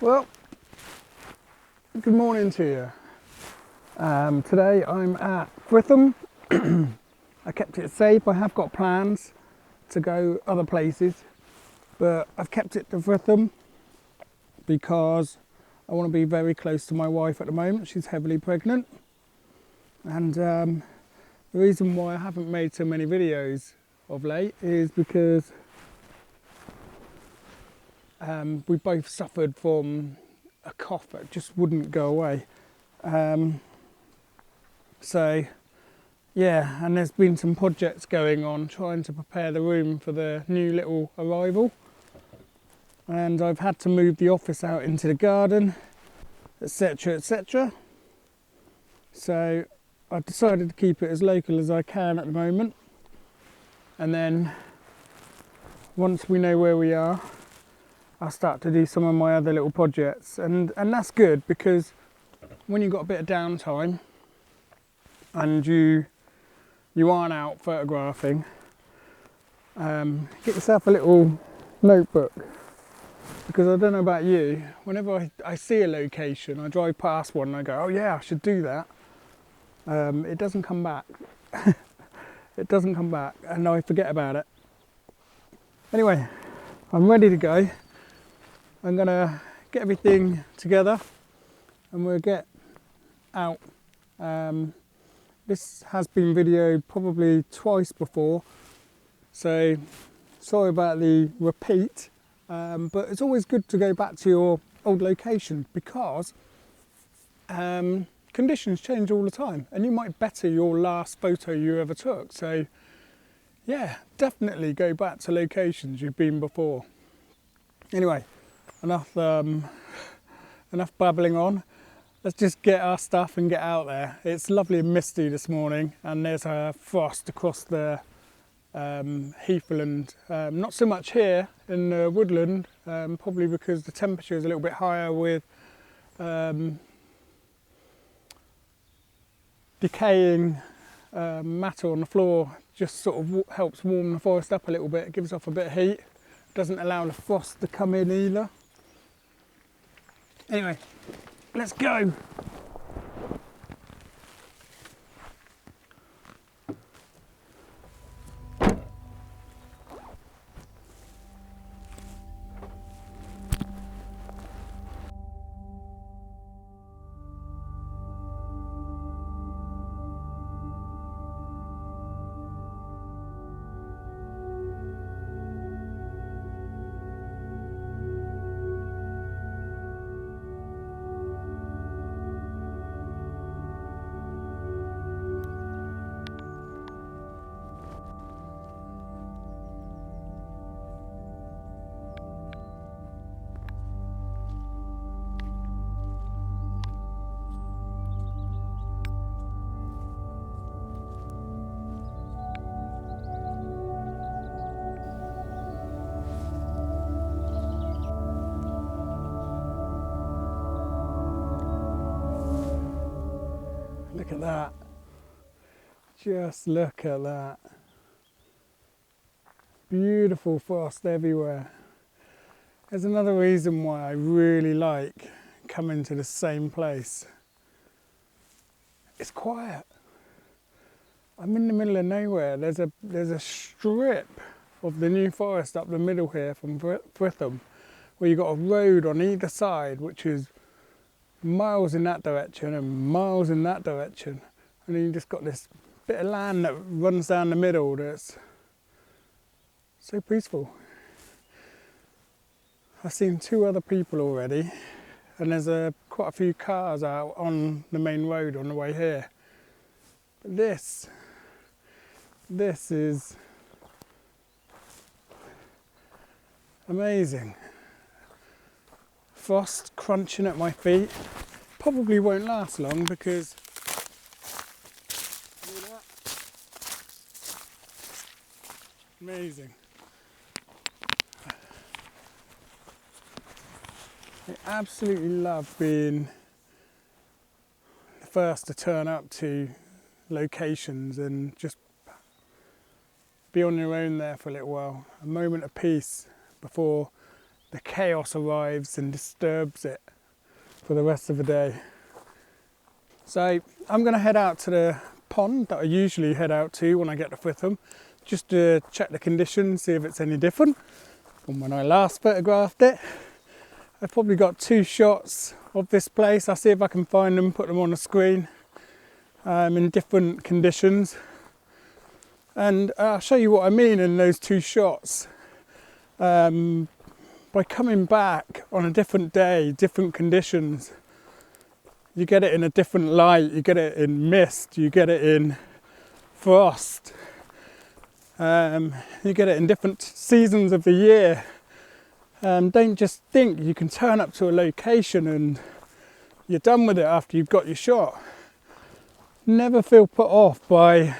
Well, good morning to you. Today I'm at Fritham. I kept it safe. I have got plans to go other places, but I've kept it to Fritham because I want to be very close to my wife at the moment. She's heavily pregnant, and the reason why I haven't made so many videos of late is because we both suffered from a cough that just wouldn't go away. So yeah, and there's been some projects going on trying to prepare the room for the new little arrival, and I've had to move the office out into the garden, etc, etc. So I've decided to keep it as local as I can at the moment, and then once we know where we are, I'll start to do some of my other little projects, and that's good because when you've got a bit of downtime and you aren't out photographing, get yourself a little notebook, because I don't know about you, whenever I see a location, I drive past one and I go, oh yeah, I should do that. It doesn't come back. It doesn't come back, and I forget about it. Anyway, I'm ready to go. I'm gonna get everything together and we'll get out. This has been videoed probably twice before, so sorry about the repeat, but it's always good to go back to your old location because conditions change all the time and you might better your last photo you ever took. So yeah, definitely go back to locations you've been before. Anyway, enough babbling on. Let's just get our stuff and get out there. It's lovely and misty this morning, and there's a frost across the heathland. Not so much here in the woodland, probably because the temperature is a little bit higher with decaying matter on the floor. Just sort of helps warm the forest up a little bit. It gives off a bit of heat. Doesn't allow the frost to come in either. Anyway, let's go. Look at that. Just look at that. Beautiful frost everywhere. There's another reason why I really like coming to the same place. It's quiet. I'm in the middle of nowhere. There's a strip of the New Forest up the middle here from Fritham, where you've got a road on either side, which is miles in that direction and miles in that direction, and then you just got this bit of land that runs down the middle that's so peaceful. I've seen 2 other people already, and there's quite a few cars out on the main road on the way here. But this is amazing. Frost crunching at my feet. Probably won't last long because look at that. Amazing. I absolutely love being the first to turn up to locations and just be on your own there for a little while. A moment of peace before the chaos arrives and disturbs it for the rest of the day. So I'm going to head out to the pond that I usually head out to when I get to Fritham, just to check the conditions, see if it's any different from when I last photographed it. I've probably got 2 shots of this place. I'll see if I can find them, put them on the screen in different conditions. And I'll show you what I mean in those 2 shots. By coming back on a different day, different conditions, you get it in a different light, you get it in mist, you get it in frost, you get it in different seasons of the year. Don't just think you can turn up to a location and you're done with it after you've got your shot. Never feel put off by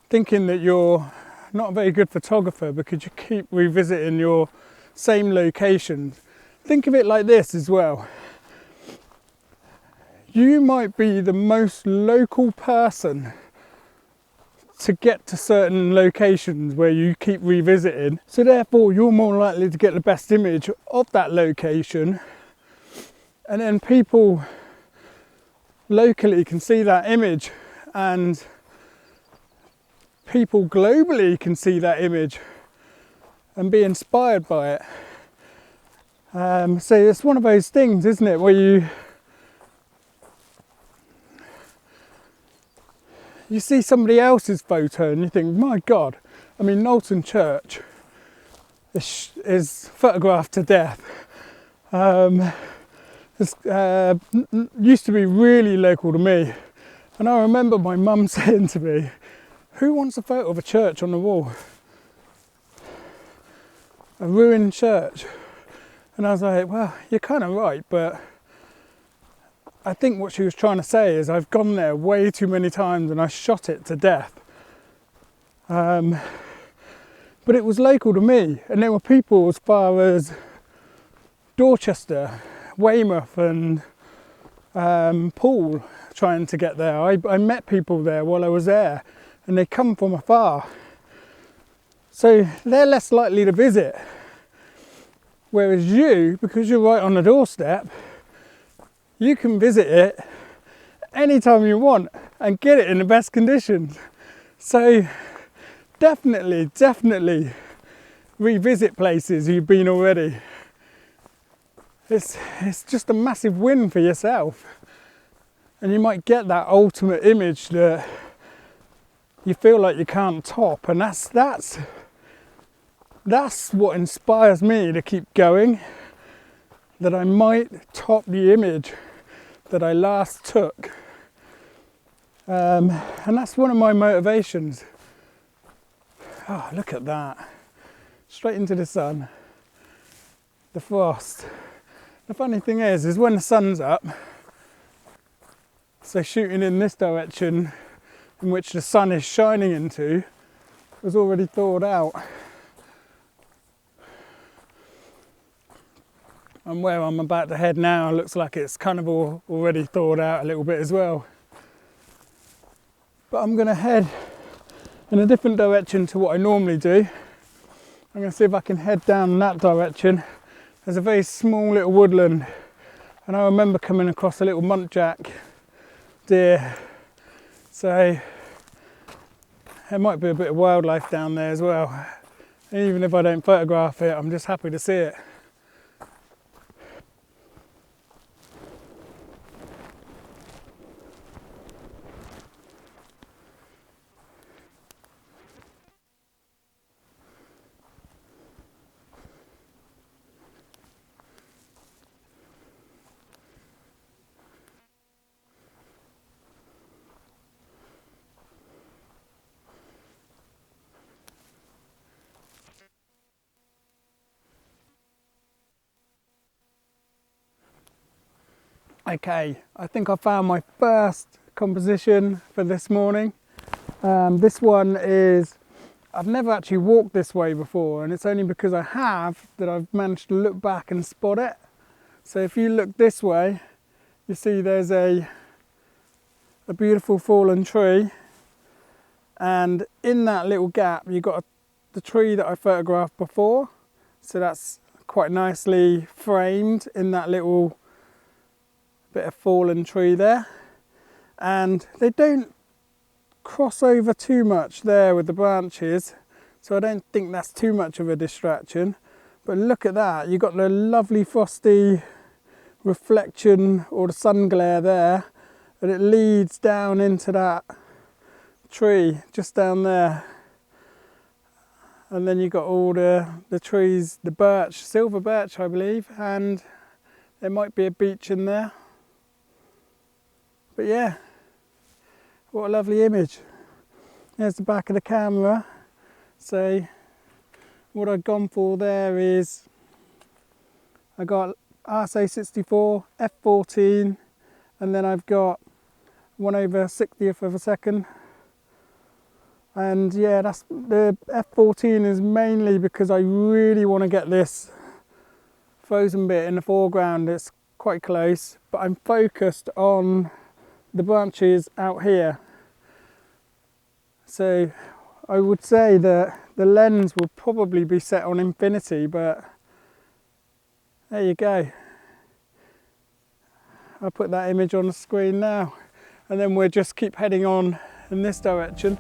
thinking that you're not a very good photographer because you keep revisiting your same locations. Think of it like this as well. You might be the most local person to get to certain locations where you keep revisiting, so therefore you're more likely to get the best image of that location, and then people locally can see that image and people globally can see that image and be inspired by it. So it's one of those things, isn't it, where you see somebody else's photo and you think, my God, I mean, Knowlton Church is photographed to death. Used to be really local to me. And I remember my mum saying to me, who wants a photo of a church on the wall? A ruined church. And I was like, well, you're kind of right, but I think what she was trying to say is I've gone there way too many times and I shot it to death. But it was local to me, and there were people as far as Dorchester, Weymouth and Poole trying to get there. I met people there while I was there and they come from afar. So they're less likely to visit. Whereas you, because you're right on the doorstep, you can visit it anytime you want and get it in the best conditions. So definitely revisit places you've been already. It's just a massive win for yourself. And you might get that ultimate image that you feel like you can't top. And that's what inspires me to keep going, that I might top the image that I last took. And that's one of my motivations. Oh, look at that. Straight into the sun. The frost. The funny thing is when the sun's up, so shooting in this direction in which the sun is shining into was already thawed out. And where I'm about to head now looks like it's kind of already thawed out a little bit as well. But I'm going to head in a different direction to what I normally do. I'm going to see if I can head down that direction. There's a very small little woodland, and I remember coming across a little muntjac deer. So there might be a bit of wildlife down there as well. And even if I don't photograph it, I'm just happy to see it. Okay, I think I found my first composition for this morning. This one is, I've never actually walked this way before, and it's only because I have that I've managed to look back and spot it. So if you look this way, you see there's a beautiful fallen tree, and in that little gap you've got the tree that I photographed before. So that's quite nicely framed in that little bit of fallen tree there, and they don't cross over too much there with the branches, so I don't think that's too much of a distraction. But look at that, you've got the lovely frosty reflection or the sun glare there, and it leads down into that tree just down there. And then you've got all the trees, the birch, silver birch I believe, and there might be a beech in there. But yeah, what a lovely image. There's the back of the camera. So what I've gone for there is I got RSA64, f14, and then I've got 1/60th of a second. And yeah, that's the f14 is mainly because I really want to get this frozen bit in the foreground. It's quite close, but I'm focused on the branches out here. So I would say that the lens will probably be set on infinity, but there you go. I'll put that image on the screen now, and then we'll just keep heading on in this direction.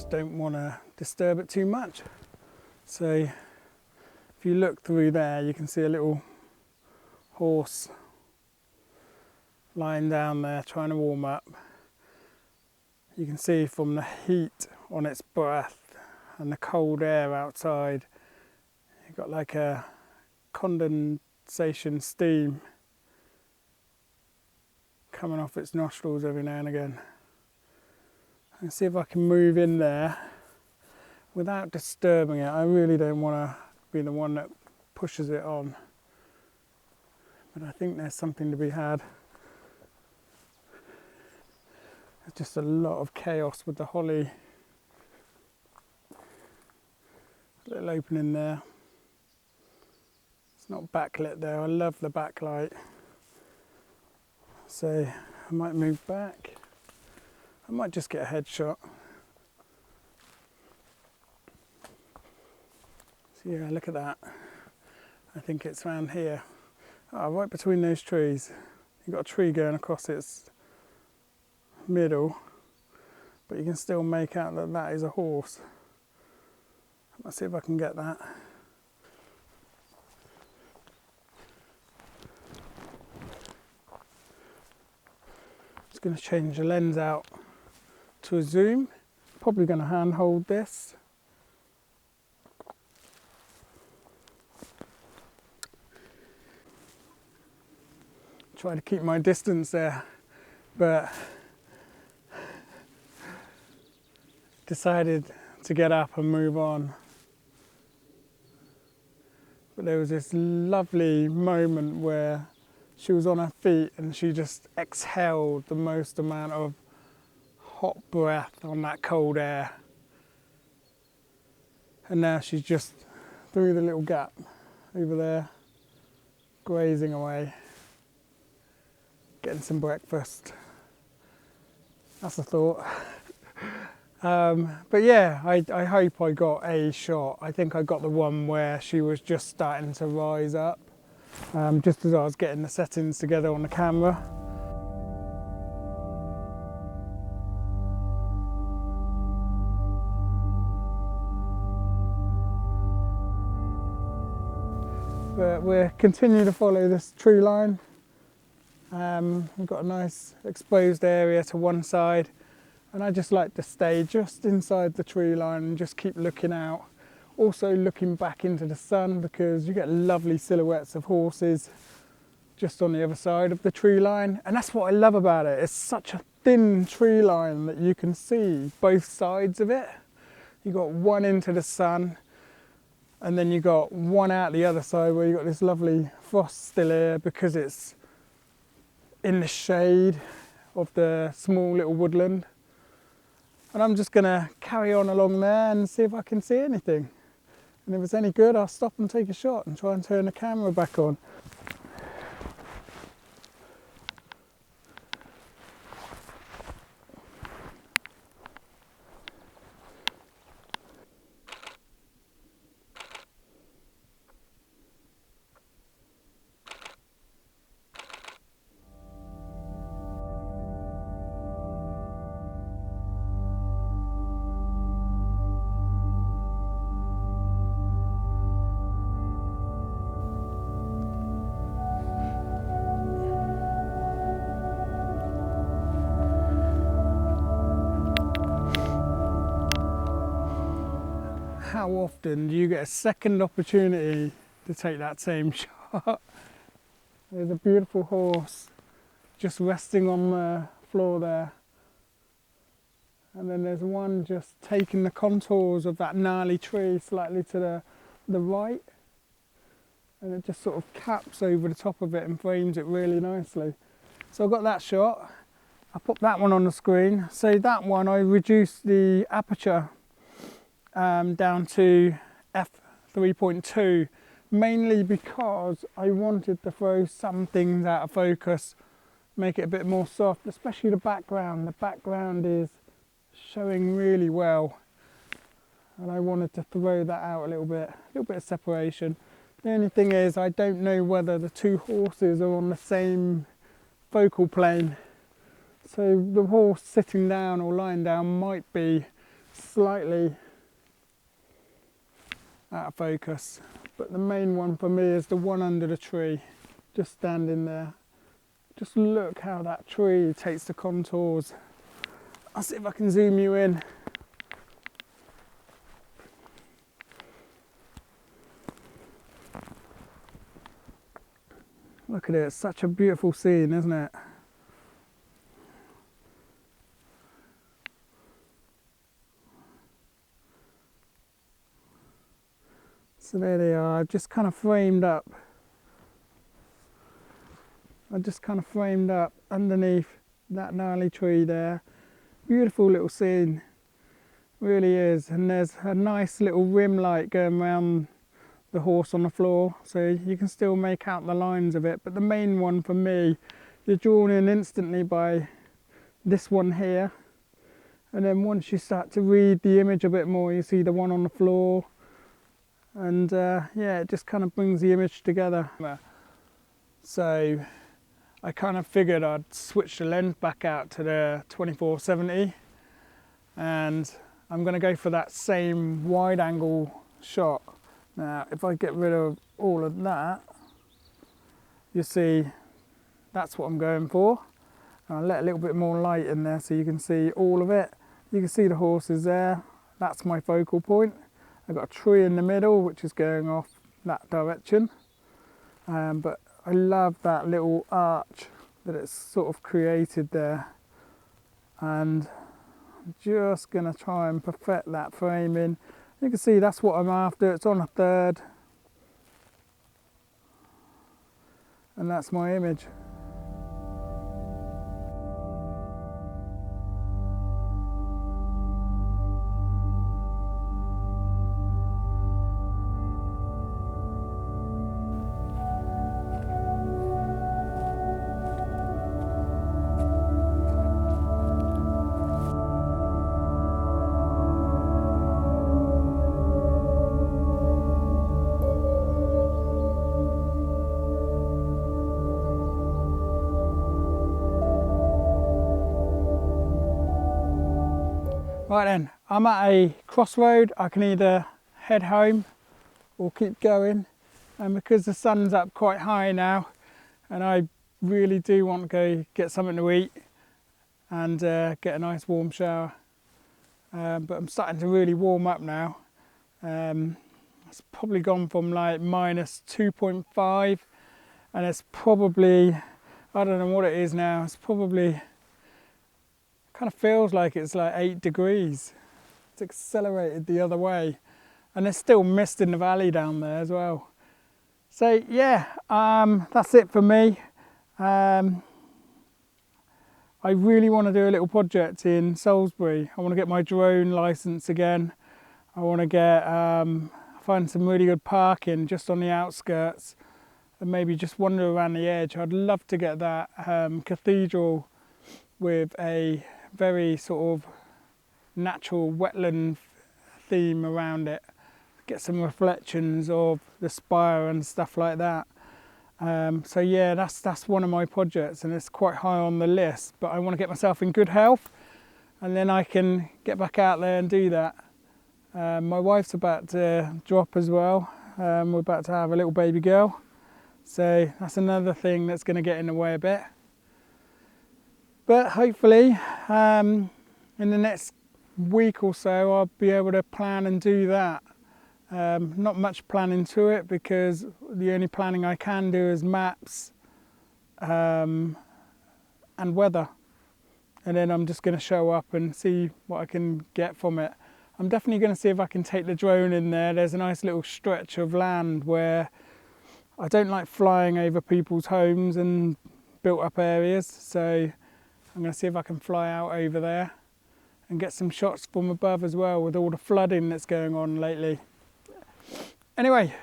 Don't want to disturb it too much. So if you look through there, you can see a little horse lying down there trying to warm up. You can see from the heat on its breath and the cold air outside, you've got like a condensation steam coming off its nostrils every now and again. And see if I can move in there without disturbing it. I really don't want to be the one that pushes it on, but I think there's something to be had. There's just a lot of chaos with the holly. A little opening there. It's not backlit there. I love the backlight. So I might move back. I might just get a headshot. So yeah, look at that. I think it's around here. Oh, right between those trees. You've got a tree going across its middle, but you can still make out that that is a horse. Let's see if I can get that. Just going to change the lens out to a zoom. Probably going to hand hold this. Try to keep my distance there, but decided to get up and move on. But there was this lovely moment where she was on her feet and she just exhaled the most amount of hot breath on that cold air. And now she's just through the little gap over there, grazing away, getting some breakfast. That's a thought. But yeah, I hope I got a shot. I think I got the one where she was just starting to rise up, just as I was getting the settings together on the camera. But we'll continue to follow this tree line. We've got a nice exposed area to one side, and I just like to stay just inside the tree line and just keep looking out. Also looking back into the sun, because you get lovely silhouettes of horses just on the other side of the tree line. And that's what I love about it. It's such a thin tree line that you can see both sides of it. You've got one into the sun, And then you got one out the other side where you got this lovely frost still here because it's in the shade of the small little woodland. And I'm just gonna carry on along there and see if I can see anything. And if it's any good, I'll stop and take a shot and try and turn the camera back on. How often do you get a second opportunity to take that same shot? There's a beautiful horse just resting on the floor there. And then there's one just taking the contours of that gnarly tree slightly to the right. And it just sort of caps over the top of it and frames it really nicely. So I've got that shot. I put that one on the screen. So that one I reduced the aperture down to f3.2, mainly because I wanted to throw some things out of focus, make it a bit more soft, especially the background. The background is showing really well, and I wanted to throw that out a little bit of separation. The only thing is I don't know whether the two horses are on the same focal plane, so the horse sitting down or lying down might be slightly out of focus, but the main one for me is the one under the tree, just standing there. Just look how that tree takes the contours. I'll see if I can zoom you in. Look at it, it's such a beautiful scene, isn't it? So there they are. I've just kind of framed up. Underneath that gnarly tree there. Beautiful little scene, really is. And there's a nice little rim light going around the horse on the floor, so you can still make out the lines of it. But the main one for me, you're drawn in instantly by this one here. And then once you start to read the image a bit more, you see the one on the floor. And yeah, it just kind of brings the image together. So I kind of figured I'd switch the lens back out to the 24-70, and I'm going to go for that same wide angle shot. Now if I get rid of all of that, you see that's what I'm going for. And I'll let a little bit more light in there so you can see all of it. You can see the horses there, that's my focal point. I've got a tree in the middle which is going off that direction, but I love that little arch that it's sort of created there, and I'm just going to try and perfect that framing. You can see that's what I'm after. It's on a third, and that's my image. Right then, I'm at a crossroad. I can either head home or keep going, and because the sun's up quite high now and I really do want to go get something to eat and get a nice warm shower, but I'm starting to really warm up now. It's probably gone from like minus 2.5 and it's probably, I don't know what it is now, it's probably kind of feels like it's like 8 degrees. It's accelerated the other way. and there's still mist in the valley down there as well. So yeah, that's it for me. I really want to do a little project in Salisbury. I want to get my drone license again. I want to get find some really good parking just on the outskirts and maybe just wander around the edge. I'd love to get that cathedral with a very sort of natural wetland theme around it. Get some reflections of the spire and stuff like that. So yeah, that's one of my projects, and it's quite high on the list, but I want to get myself in good health and then I can get back out there and do that. My wife's about to drop as well. We're about to have a little baby girl, so that's another thing that's going to get in the way a bit. But hopefully in the next week or so I'll be able to plan and do that. Not much planning to it, because the only planning I can do is maps and weather, and then I'm just going to show up and see what I can get from it. I'm definitely going to see if I can take the drone in there. There's a nice little stretch of land where I don't like flying over people's homes and built up areas, so I'm going to see if I can fly out over there and get some shots from above as well, with all the flooding that's going on lately. Anyway,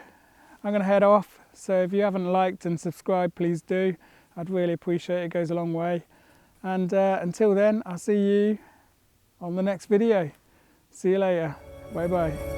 I'm going to head off, so if you haven't liked and subscribed, please do. I'd really appreciate it, it goes a long way. And until then, I'll see you on the next video. See you later. Bye bye.